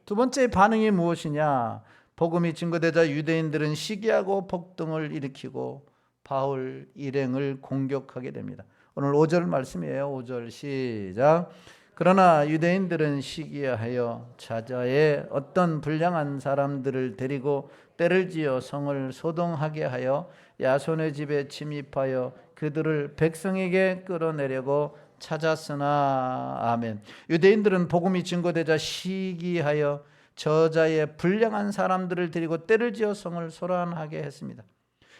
두 번째 반응이 무엇이냐? 복음이 증거되자 유대인들은 시기하고 폭동을 일으키고 바울 일행을 공격하게 됩니다. 오늘 5절 말씀이에요. 5절 시작. 그러나 유대인들은 시기하여 자자에 어떤 불량한 사람들을 데리고 떼를 지어 성을 소동하게 하여 야손의 집에 침입하여 그들을 백성에게 끌어내려고 찾았으나. 아멘. 유대인들은 복음이 증거되자 시기하여 저자의 불량한 사람들을 데리고 떼를 지어 성을 소란하게 했습니다.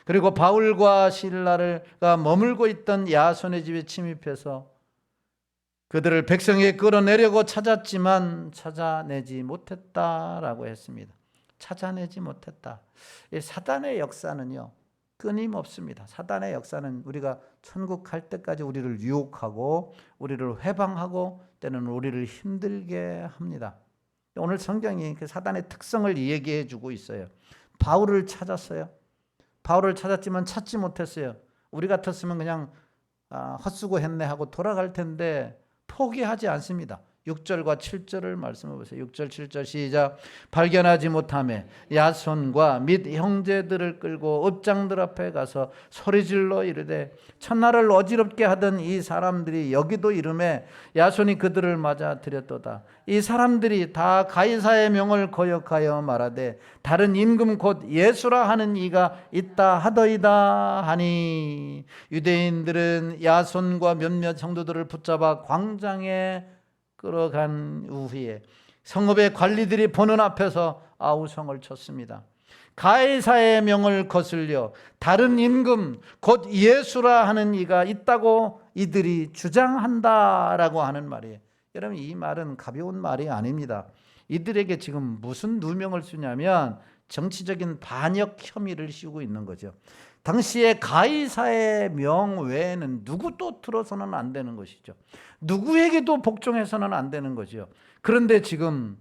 그리고 바울과 실라가 머물고 있던 야손의 집에 침입해서 그들을 백성에게 끌어내려고 찾았지만 찾아내지 못했다라고 했습니다. 찾아내지 못했다. 사단의 역사는요, 끊임없습니다. 사단의 역사는 우리가 천국 갈 때까지 우리를 유혹하고 우리를 회방하고 때는 우리를 힘들게 합니다. 오늘 성경이 그 사단의 특성을 얘기해 주고 있어요. 바울을 찾았어요. 바울을 찾았지만 찾지 못했어요. 우리 같았으면 그냥 헛수고했네 하고 돌아갈 텐데 포기하지 않습니다. 6절과 7절을 말씀해 보세요. 6절 7절 시작. 발견하지 못하매 야손과 및 형제들을 끌고 읍장들 앞에 가서 소리질러 이르되 첫날을 어지럽게 하던 이 사람들이 여기도 이르매 야손이 그들을 맞아 들였도다. 이 사람들이 다 가이사의 명을 거역하여 말하되 다른 임금 곧 예수라 하는 이가 있다 하더이다 하니. 유대인들은 야손과 몇몇 성도들을 붙잡아 광장에 끌어간 후에 성읍의 관리들이 보는 앞에서 아우성을 쳤습니다. 가이사의 명을 거슬려 다른 임금 곧 예수라 하는 이가 있다고 이들이 주장한다라고 하는 말이에요. 여러분, 이 말은 가벼운 말이 아닙니다. 이들에게 지금 무슨 누명을 쓰냐면 정치적인 반역 혐의를 씌우고 있는 거죠. 당시에 가이사의 명 외에는 누구도 들어서는 안 되는 것이죠. 누구에게도 복종해서는 안 되는 거죠. 그런데 지금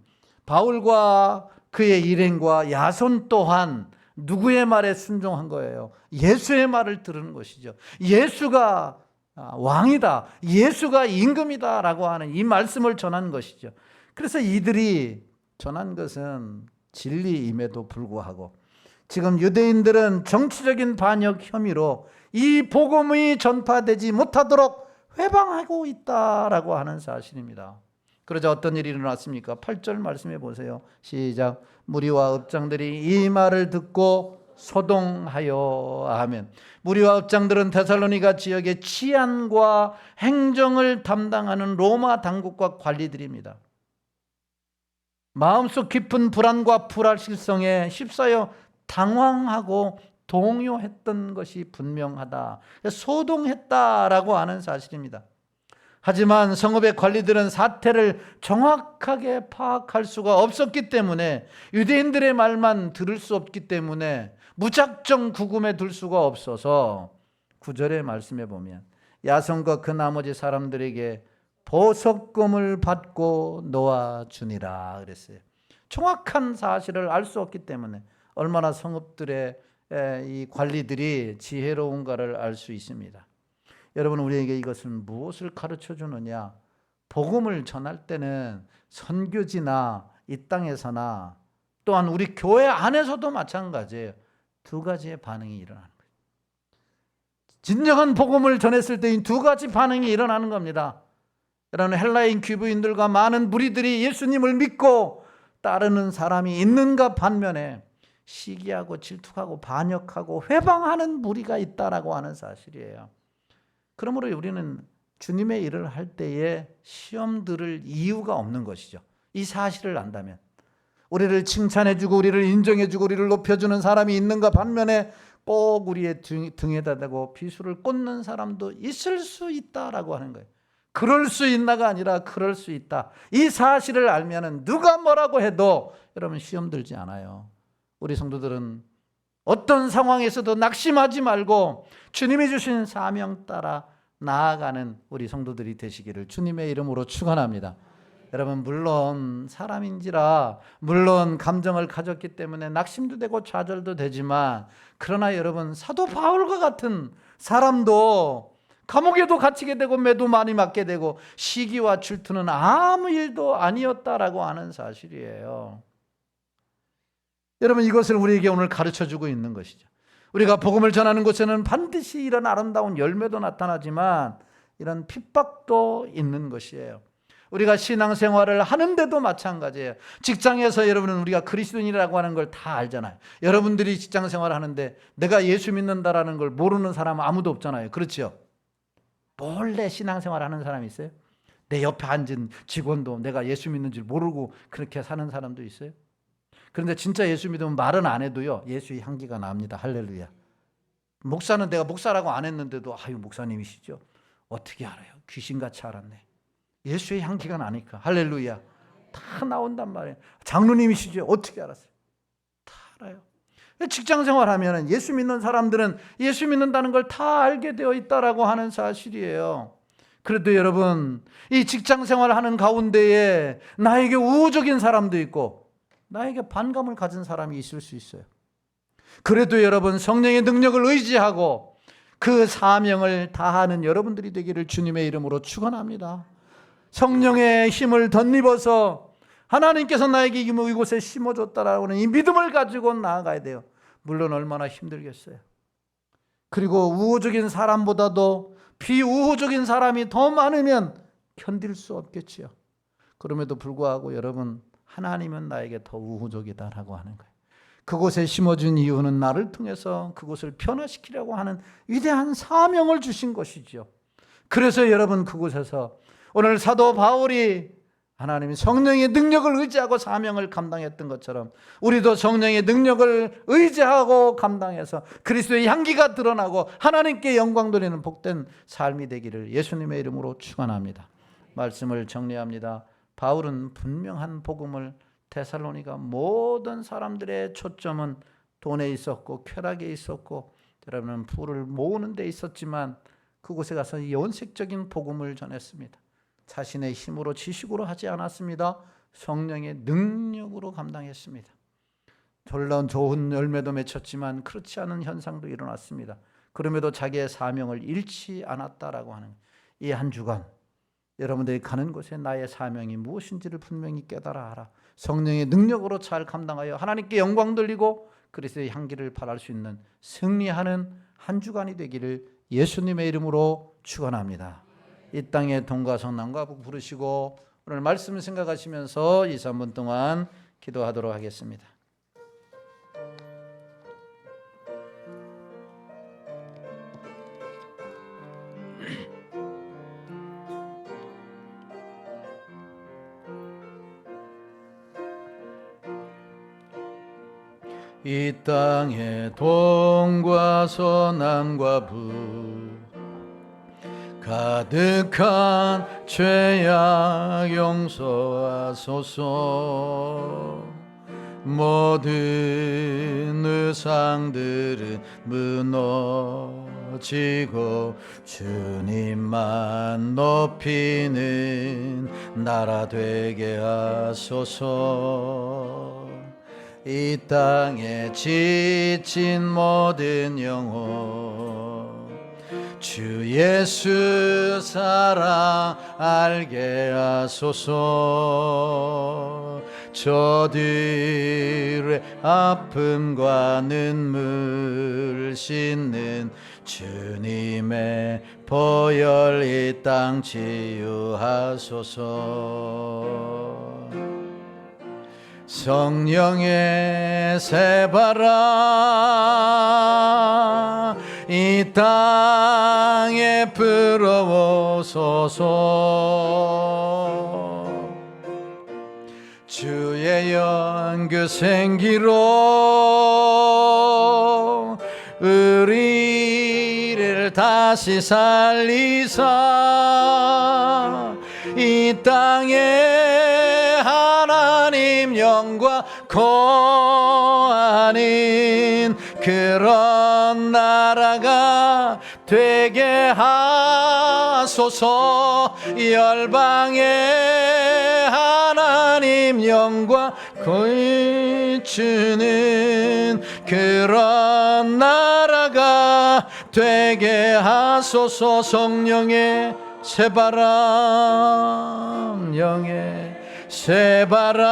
바울과 그의 일행과 야손 또한 누구의 말에 순종한 거예요? 예수의 말을 들은 것이죠. 예수가 왕이다, 예수가 임금이다 라고 하는 이 말씀을 전한 것이죠. 그래서 이들이 전한 것은 진리임에도 불구하고 지금 유대인들은 정치적인 반역 혐의로 이 복음이 전파되지 못하도록 회방하고 있다라고 하는 사실입니다. 그러자 어떤 일이 일어났습니까? 8절 말씀해 보세요. 시작. 무리와 읍장들이 이 말을 듣고 소동하여. 아멘. 무리와 읍장들은 데살로니가 지역의 치안과 행정을 담당하는 로마 당국과 관리들입니다. 마음속 깊은 불안과 불확실성에 휩싸여 당황하고 동요했던 것이 분명하다. 소동했다라고 하는 사실입니다. 하지만 성읍의 관리들은 사태를 정확하게 파악할 수가 없었기 때문에, 유대인들의 말만 들을 수 없기 때문에 무작정 구금에 둘 수가 없어서 9절의 말씀에 보면 야손과 그 나머지 사람들에게 보석금을 받고 놓아주니라 그랬어요. 정확한 사실을 알 수 없기 때문에 얼마나 성읍들의 이 관리들이 지혜로운가를 알 수 있습니다. 여러분, 우리에게 이것은 무엇을 가르쳐 주느냐? 복음을 전할 때는 선교지나 이 땅에서나 또한 우리 교회 안에서도 마찬가지예요. 두 가지의 반응이 일어나는 거예요. 진정한 복음을 전했을 때 이 두 가지 반응이 일어나는 겁니다. 여러분, 헬라인 귀부인들과 많은 무리들이 예수님을 믿고 따르는 사람이 있는가 반면에 시기하고 질투하고 반역하고 회방하는 무리가 있다라고 하는 사실이에요. 그러므로 우리는 주님의 일을 할 때에 시험 들을 이유가 없는 것이죠. 이 사실을 안다면 우리를 칭찬해주고 우리를 인정해주고 우리를 높여주는 사람이 있는가 반면에 꼭 우리의 등에다 대고 비수를 꽂는 사람도 있을 수 있다라고 하는 거예요. 그럴 수 있나가 아니라 그럴 수 있다. 이 사실을 알면은 누가 뭐라고 해도 여러분 시험 들지 않아요. 우리 성도들은 어떤 상황에서도 낙심하지 말고 주님이 주신 사명 따라 나아가는 우리 성도들이 되시기를 주님의 이름으로 축원합니다. 여러분, 물론 사람인지라 물론 감정을 가졌기 때문에 낙심도 되고 좌절도 되지만, 그러나 여러분, 사도 바울과 같은 사람도 감옥에도 갇히게 되고 매도 많이 맞게 되고 시기와 질투는 아무 일도 아니었다라고 하는 사실이에요. 여러분, 이것을 우리에게 오늘 가르쳐주고 있는 것이죠. 우리가 복음을 전하는 곳에는 반드시 이런 아름다운 열매도 나타나지만 이런 핍박도 있는 것이에요. 우리가 신앙생활을 하는데도 마찬가지예요. 직장에서 여러분은 우리가 그리스도인이라고 하는 걸 다 알잖아요. 여러분들이 직장생활을 하는데 내가 예수 믿는다라는 걸 모르는 사람은 아무도 없잖아요. 그렇죠? 몰래 신앙생활 하는 사람이 있어요? 내 옆에 앉은 직원도 내가 예수 믿는 줄 모르고 그렇게 사는 사람도 있어요? 그런데 진짜 예수 믿으면 말은 안 해도요, 예수의 향기가 납니다. 할렐루야. 목사는 내가 목사라고 안 했는데도 아유 목사님이시죠? 어떻게 알아요? 귀신같이 알았네. 예수의 향기가 나니까. 할렐루야. 다 나온단 말이에요. 장로님이시죠? 어떻게 알았어요? 다 알아요. 직장생활 하면 예수 믿는 사람들은 예수 믿는다는 걸 다 알게 되어 있다라고 하는 사실이에요. 그래도 여러분, 이 직장생활을 하는 가운데에 나에게 우호적인 사람도 있고 나에게 반감을 가진 사람이 있을 수 있어요. 그래도 여러분, 성령의 능력을 의지하고 그 사명을 다하는 여러분들이 되기를 주님의 이름으로 축원합니다. 성령의 힘을 덧입어서 하나님께서 나에게 이곳에 심어줬다라고 하는 이 믿음을 가지고 나아가야 돼요. 물론 얼마나 힘들겠어요. 그리고 우호적인 사람보다도 비우호적인 사람이 더 많으면 견딜 수 없겠지요. 그럼에도 불구하고 여러분, 하나님은 나에게 더 우호적이다라고 하는 거예요. 그곳에 심어준 이유는 나를 통해서 그곳을 변화시키려고 하는 위대한 사명을 주신 것이죠. 그래서 여러분, 그곳에서 오늘 사도 바울이 하나님의 성령의 능력을 의지하고 사명을 감당했던 것처럼 우리도 성령의 능력을 의지하고 감당해서 그리스도의 향기가 드러나고 하나님께 영광 돌리는 복된 삶이 되기를 예수님의 이름으로 축원합니다. 말씀을 정리합니다. 바울은 분명한 복음을 데살로니가 모든 사람들의 초점은 돈에 있었고 쾌락에 있었고 여러분은 부를 모으는 데 있었지만 그곳에 가서 연색적인 복음을 전했습니다. 자신의 힘으로 지식으로 하지 않았습니다. 성령의 능력으로 감당했습니다. 놀라운 좋은 열매도 맺혔지만 그렇지 않은 현상도 일어났습니다. 그럼에도 자기의 사명을 잃지 않았다라고 하는 이 한 주간 여러분들이 가는 곳에 나의 사명이 무엇인지를 분명히 깨달아 알아 성령의 능력으로 잘 감당하여 하나님께 영광 돌리고 그리스도의 향기를 발할 수 있는 승리하는 한 주간이 되기를 예수님의 이름으로 축원합니다. 이 땅에 돈과 성남과 복 부르시고 오늘 말씀을 생각하시면서 2, 3분 동안 기도하도록 하겠습니다. 이 땅에 동과 서남과 북 가득한 죄악 용서하소서. 모든 우상들은 무너지고 주님만 높이는 나라 되게 하소서. 이 땅에 지친 모든 영혼 주 예수 사랑 알게 하소서. 저들의 아픔과 눈물 씻는 주님의 보혈 이 땅 치유하소서. 성령의 새바람 이 땅에 불어오소서. 주의 연그 생기로 우리를 다시 살리사 이 땅에 하나님 영광 거하는 그런 나라가 되게 하소서. 열방에 하나님 영광 거주는 그런 나라가 되게 하소서. 성령의 새바람 영의 새바람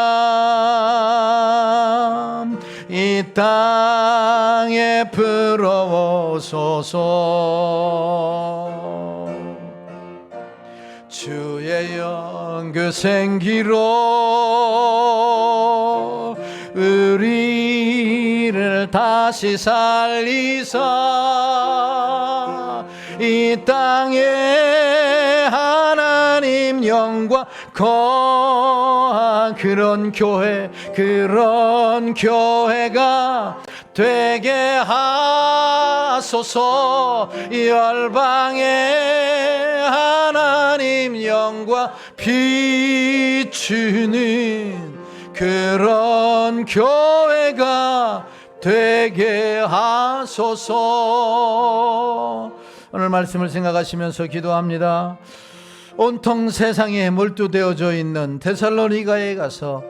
이 땅에 불어오소서. 주의 연그 생기로 우리를 다시 살리사 이 땅에 하나님 영광 거한 그런 교회가 되게 하소서. 열방에 하나님 영광 비추는 그런 교회가 되게 하소서. 오늘 말씀을 생각하시면서 기도합니다. 온통 세상에 몰두되어져 있는 데살로니가에 가서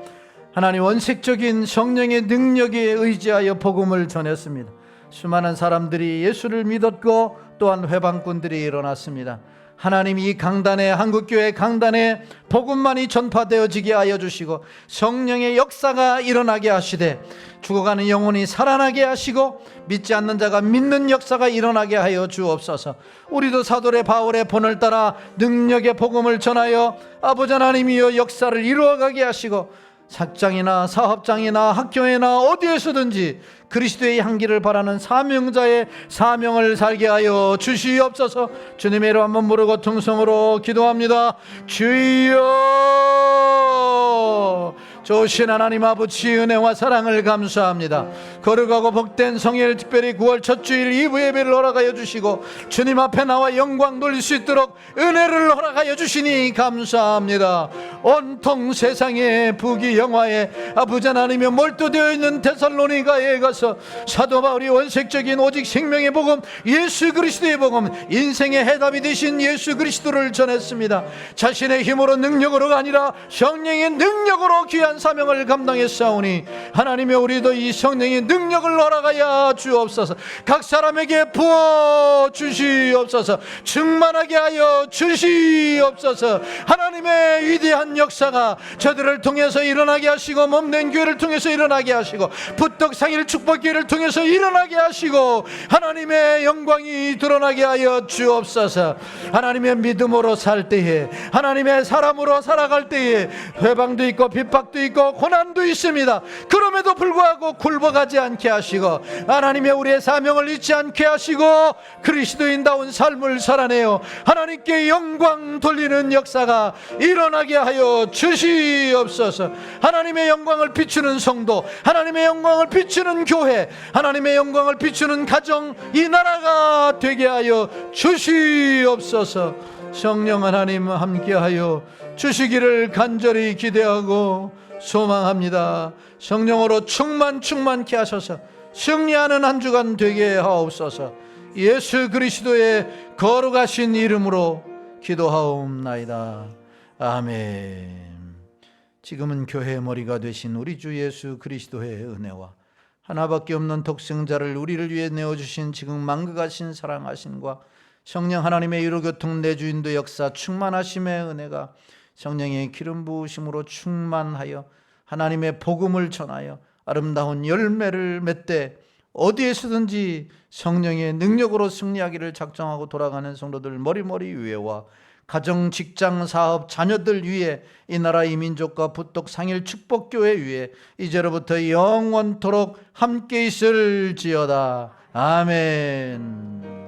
하나님 원색적인 성령의 능력에 의지하여 복음을 전했습니다. 수많은 사람들이 예수를 믿었고 또한 회방꾼들이 일어났습니다. 하나님 이 강단에, 한국교회 강단에 복음만이 전파되어지게 하여 주시고 성령의 역사가 일어나게 하시되 죽어가는 영혼이 살아나게 하시고 믿지 않는 자가 믿는 역사가 일어나게 하여 주옵소서. 우리도 사도의 바울의 본을 따라 능력의 복음을 전하여 아버지 하나님이여 역사를 이루어가게 하시고 사장이나 사업장이나 학교에나 어디에서든지 그리스도의 향기를 바라는 사명자의 사명을 살게 하여 주시옵소서. 주님의 이름 한번 부르고 통성으로 기도합니다. 주여, 좋으신 하나님 아버지 은혜와 사랑을 감사합니다. 거룩하고 복된 성일 특별히 9월 첫 주일 2부 예배를 허락하여 주시고 주님 앞에 나와 영광 돌릴 수 있도록 은혜를 허락하여 주시니 감사합니다. 온통 세상의 부귀영화에 아버지 하나님이 몰두되어 있는 데살로니가에 가서 사도 바울이 원색적인 오직 생명의 복음, 예수 그리스도의 복음, 인생의 해답이 되신 예수 그리스도를 전했습니다. 자신의 힘으로 능력으로가 아니라 성령의 능력으로 귀한 사명을 감당했사오니 하나님의 우리도 이 성령의 능력을 허락하여 주옵소서. 각 사람에게 부어 주시옵소서. 충만하게 하여 주시옵소서. 하나님의 위대한 역사가 저들을 통해서 일어나게 하시고 몸된 교회를 통해서 일어나게 하시고 부떡상일 축복교회를 통해서 일어나게 하시고 하나님의 영광이 드러나게 하여 주옵소서. 하나님의 믿음으로 살 때에, 하나님의 사람으로 살아갈 때에 회방도 있고 핍박도 시험도 있고 고난도 있습니다. 그럼에도 불구하고 굴복하지 않게 하시고 하나님의 우리의 사명을 잊지 않게 하시고 그리스도인다운 삶을 살아내어 하나님께 영광 돌리는 역사가 일어나게 하여 주시옵소서. 하나님의 영광을 비추는 성도, 하나님의 영광을 비추는 교회, 하나님의 영광을 비추는 가정, 이 나라가 되게 하여 주시옵소서. 성령 하나님 함께하여 주시기를 간절히 기대하고 소망합니다. 성령으로 충만케 하셔서 승리하는 한 주간 되게 하옵소서. 예수 그리스도의 거룩하신 이름으로 기도하옵나이다. 아멘. 지금은 교회의 머리가 되신 우리 주 예수 그리스도의 은혜와 하나밖에 없는 독생자를 우리를 위해 내어주신 지금 만극하신 사랑하심과 성령 하나님의 유로교통 내주인도 역사 충만하심의 은혜가 성령의 기름 부으심으로 충만하여 하나님의 복음을 전하여 아름다운 열매를 맺되 어디에서든지 성령의 능력으로 승리하기를 작정하고 돌아가는 성도들 머리머리 위에와 가정, 직장, 사업, 자녀들 위에 이 나라 이 민족과 부떡 상일 축복교회 위에 이제로부터 영원토록 함께 있을지어다. 아멘.